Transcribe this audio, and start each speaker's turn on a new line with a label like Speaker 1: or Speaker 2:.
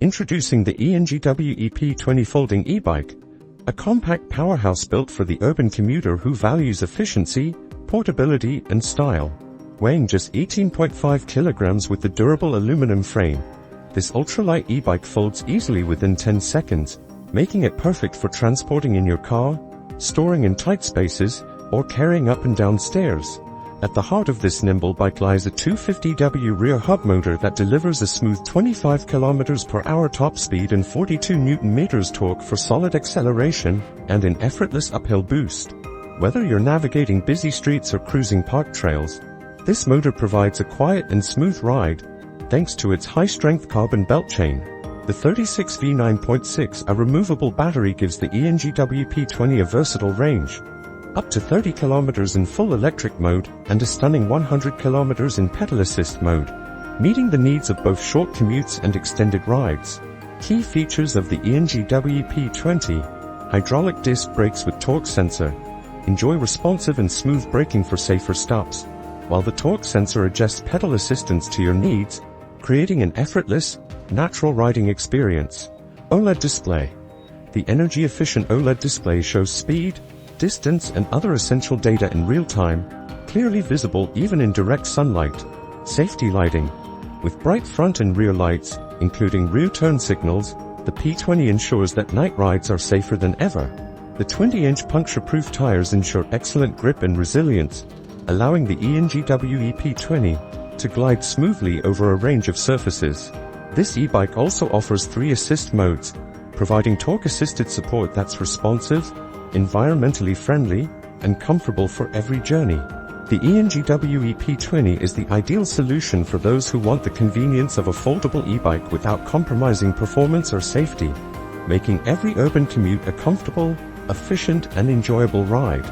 Speaker 1: Introducing the ENGWE P20 folding e-bike, a compact powerhouse built for the urban commuter who values efficiency, portability, and style. Weighing just 18.5 kilograms with the durable aluminum frame, this ultralight e-bike folds easily within 10 seconds, making it perfect for transporting in your car, storing in tight spaces, or carrying up and down stairs. At the heart of this nimble bike lies a 250W rear hub motor that delivers a smooth 25 km/h top speed and 42 Nm torque for solid acceleration and an effortless uphill boost. Whether you're navigating busy streets or cruising park trails, this motor provides a quiet and smooth ride, thanks to its high-strength carbon belt chain. The 36V 9.6Ah removable battery gives the ENGWE P20 a versatile range, up to 30 km in full electric mode and a stunning 100 km in pedal assist mode, meeting the needs of both short commutes and extended rides. Key features of the ENGWE P20: hydraulic disc brakes with torque sensor. Enjoy responsive and smooth braking for safer stops, while the torque sensor adjusts pedal assistance to your needs, creating an effortless, natural riding experience. OLED display. The energy-efficient OLED display shows speed, distance, and other essential data in real time, clearly visible even in direct sunlight. Safety lighting. With bright front and rear lights, including rear turn signals, the P20 ensures that night rides are safer than ever. The 20-inch puncture-proof tires ensure excellent grip and resilience, allowing the ENGWE P20 to glide smoothly over a range of surfaces. This e-bike also offers 3 assist modes, providing torque-assisted support that's responsive, environmentally friendly, and comfortable for every journey. The ENGWE P20 is the ideal solution for those who want the convenience of a foldable e-bike without compromising performance or safety, making every urban commute a comfortable, efficient, and enjoyable ride.